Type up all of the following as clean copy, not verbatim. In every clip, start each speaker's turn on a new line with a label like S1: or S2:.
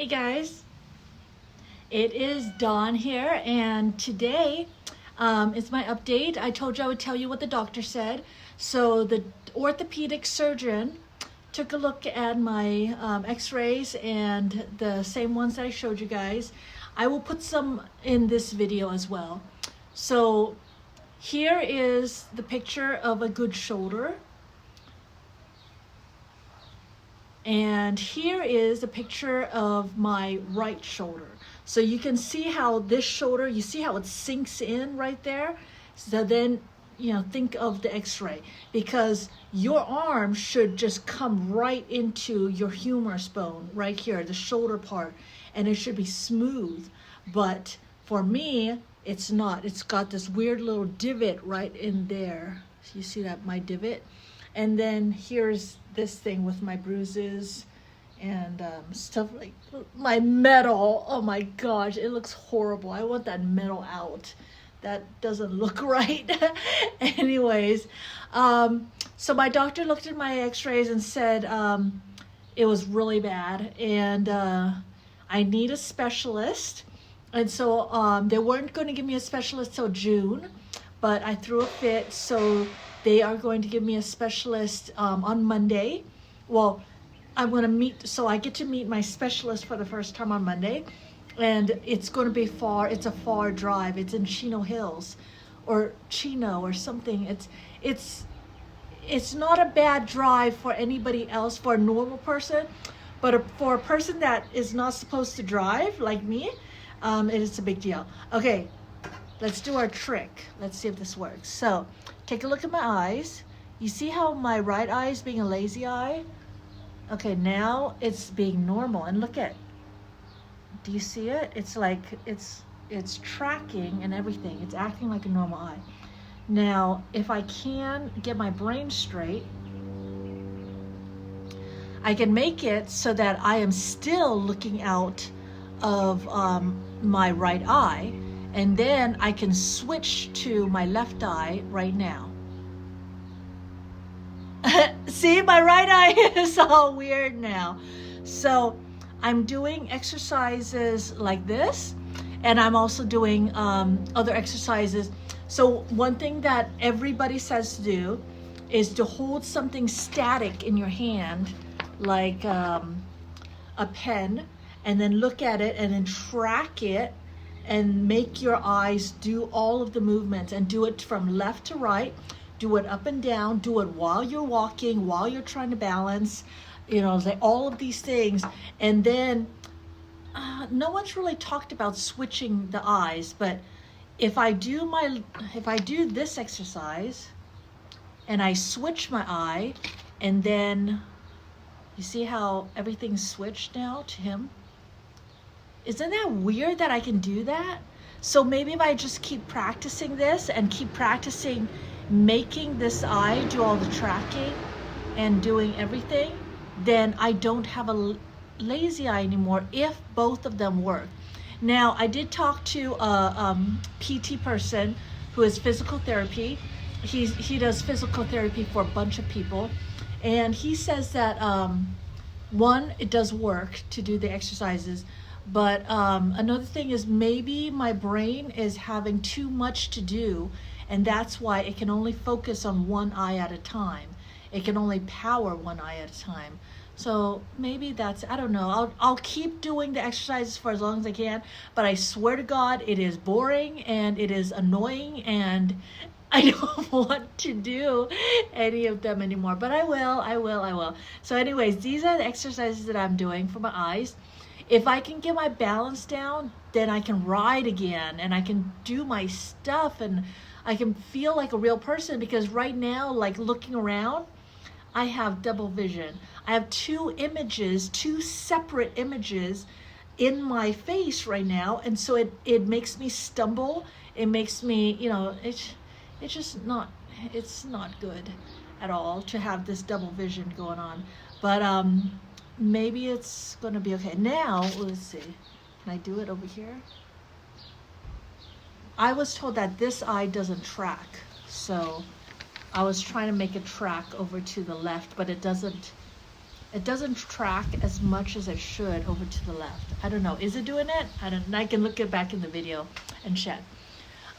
S1: guys, it is Dawn here, and today is my update. I told you I would tell you what the doctor said. So the orthopedic surgeon took a look at my x-rays and the same ones that I showed you guys. I will put some in this video as well. So here is the picture of a good shoulder. And here is a picture of my right shoulder. So you can see how this shoulder, you see how it sinks in right there? So then, you know, think of the x-ray, because your arm should just come right into your humerus bone right here, the shoulder part, and it should be smooth. But for me, it's not. It's got this weird little divot right in there. So you see that, my divot? And then here's this thing with my bruises and stuff, like my metal. Oh my gosh, it looks horrible. I want that metal out. That doesn't look right. Anyways, so my doctor looked at my x-rays and said it was really bad and I need a specialist. And so they weren't going to give me a specialist till June, but I threw a fit, so they are going to give me a specialist on Monday. Well, I'm going to meet, so I get to meet my specialist for the first time on Monday, and it's going to be far. It's a far drive. It's in Chino Hills, or Chino or something. It's not a bad drive for anybody else, for a normal person, but for a person that is not supposed to drive, like me, it is a big deal. Okay, let's do our trick. Let's see if this works. So take a look at my eyes. You see how my right eye is being a lazy eye? Okay, now it's being normal. And look at, do you see it? It's like, it's tracking and everything. It's acting like a normal eye. Now, if I can get my brain straight, I can make it so that I am still looking out of my right eye, and then I can switch to my left eye right now. See, my right eye is all weird now. So I'm doing exercises like this, and I'm also doing other exercises. So one thing that everybody says to do is to hold something static in your hand, like a pen, and then look at it and then track it and make your eyes do all of the movements, and do it from left to right, do it up and down, do it while you're walking, while you're trying to balance, you know, like all of these things. And then no one's really talked about switching the eyes, but if I do this exercise and I switch my eye, and then you see how everything's switched now to him? Isn't that weird that I can do that? So maybe if I just keep practicing this and keep practicing making this eye do all the tracking and doing everything, then I don't have a lazy eye anymore if both of them work. Now, I did talk to a PT person who is physical therapy. He does physical therapy for a bunch of people. And he says that, one, it does work to do the exercises. But another thing is maybe my brain is having too much to do, and that's why it can only focus on one eye at a time. It can only power one eye at a time. So maybe that's, I don't know. I'll keep doing the exercises for as long as I can, but I swear to God, it is boring and it is annoying, and I don't want to do any of them anymore, but I will. So anyways, these are the exercises that I'm doing for my eyes. If I can get my balance down, then I can ride again and I can do my stuff and I can feel like a real person, because right now, like looking around, I have double vision. I have two separate images in my face right now, and so it makes me stumble. It makes me, you know, it's just not, it's not good at all to have this double vision going on. But maybe it's gonna be okay. Now, let's see. Can I do it over here? I was told that this eye doesn't track, so I was trying to make it track over to the left, but it doesn't it doesn't track as much as it should over to the left. I don't know. Is it doing it? I don't. I can look it back in the video and check.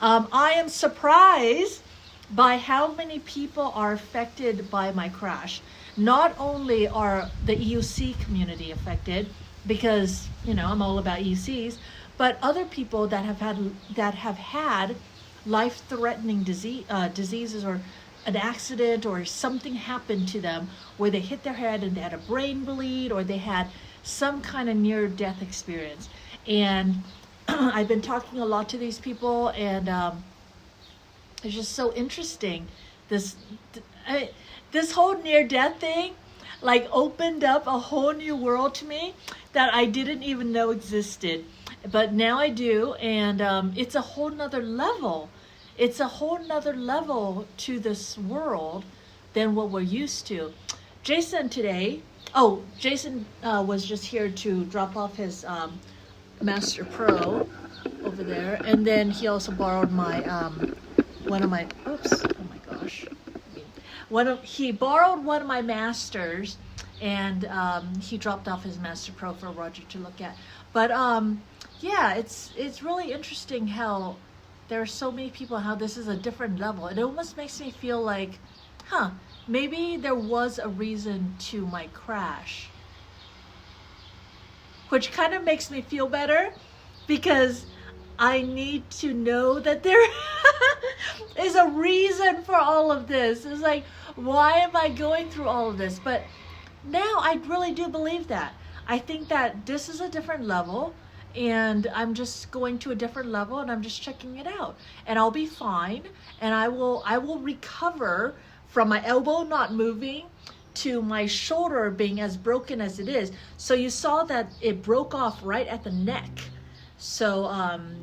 S1: I am surprised by how many people are affected by my crash. Not only are the EUC community affected, because you know I'm all about EUCs, but other people that have had life-threatening diseases, or an accident or something happened to them where they hit their head and they had a brain bleed, or they had some kind of near-death experience. And I've been talking a lot to these people, and it's just so interesting. This whole near-death thing like opened up a whole new world to me that I didn't even know existed, but now I do. And it's a whole nother level. It's a whole nother level to this world than what we're used to. Jason today, Jason was just here to drop off his Master Pro over there, and then he also borrowed my one of my, oops, oh my gosh, he borrowed one of my Masters, and he dropped off his Master Pro for Roger to look at. But yeah, it's really interesting how there are so many people, how this is a different level. It almost makes me feel like, maybe there was a reason to my crash, which kind of makes me feel better, because I need to know that there is a reason for all of this. It's like, why am I going through all of this? But now I really do believe that. I think that this is a different level, and I'm just going to a different level, and I'm just checking it out, and I'll be fine, and I will recover from my elbow not moving to my shoulder being as broken as it is. So you saw that it broke off right at the neck. So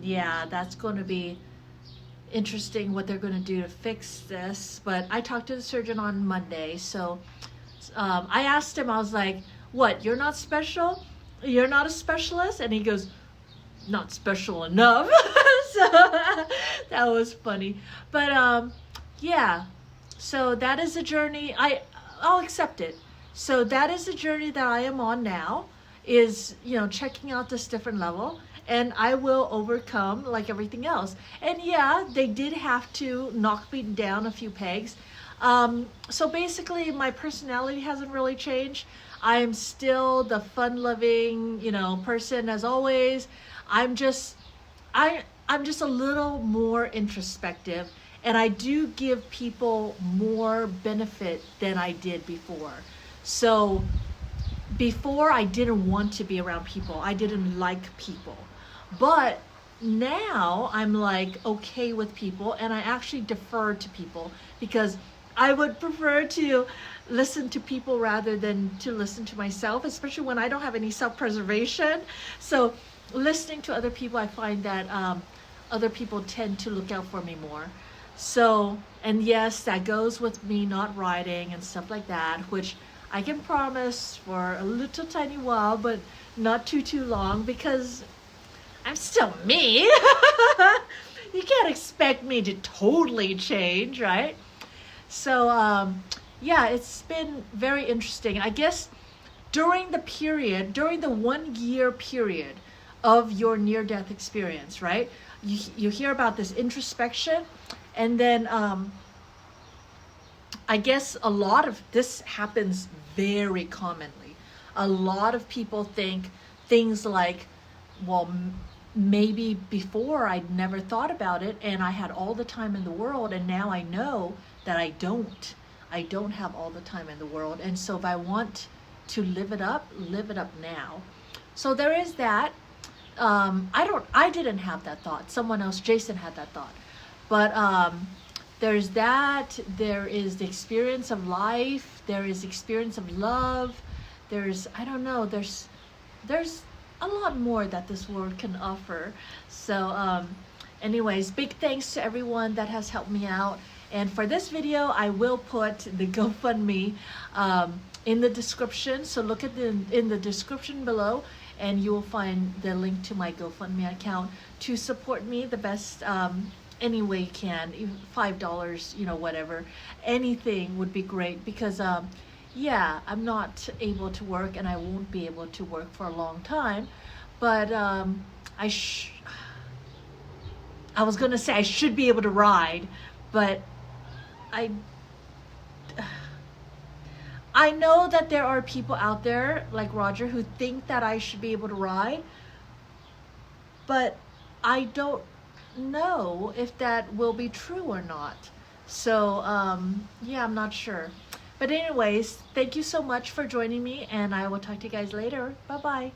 S1: yeah, that's going to be interesting what they're going to do to fix this. But I talked to the surgeon on Monday, so I asked him, I was like, what, you're not special? You're not a specialist? And he goes, not special enough. So that was funny. But yeah, so that is a journey. I'll accept it. So that is the journey that I am on now, is, you know, checking out this different level, and I will overcome like everything else. And yeah, they did have to knock me down a few pegs. So basically my personality hasn't really changed. I am still the fun-loving, you know, person as always. I'm just a little more introspective, and I do give people more benefit than I did before. So before, I didn't want to be around people. I didn't like people. But now I'm like okay with people, and I actually defer to people, because I would prefer to listen to people rather than to listen to myself, especially when I don't have any self-preservation. So listening to other people, I find that other people tend to look out for me more. So, and yes, that goes with me not riding and stuff like that, which I can promise for a little tiny while, but not too long, because I'm still me. You can't expect me to totally change, right? So yeah, it's been very interesting. I guess during the 1 year period of your near-death experience, right? You hear about this introspection, and then I guess a lot of this happens very commonly. A lot of people think things like, well, maybe before I'd never thought about it, and I had all the time in the world, and now I know that I don't have all the time in the world. And so if I want to live it up now. So there is that. I didn't have that thought. Someone else, Jason, had that thought. But there's that. There is the experience of life. There is experience of love. There's, I don't know, there's a lot more that this world can offer. So anyways, big thanks to everyone that has helped me out. And for this video, I will put the GoFundMe in the description. So look at in the description below, and you will find the link to my GoFundMe account to support me the best any way you can. $5, you know, whatever, anything would be great, because yeah, I'm not able to work and I won't be able to work for a long time, but I was gonna say I should be able to ride, but I know that there are people out there like Roger who think that I should be able to ride, but I don't know if that will be true or not. So yeah, I'm not sure. But anyways, thank you so much for joining me, and I will talk to you guys later. Bye bye.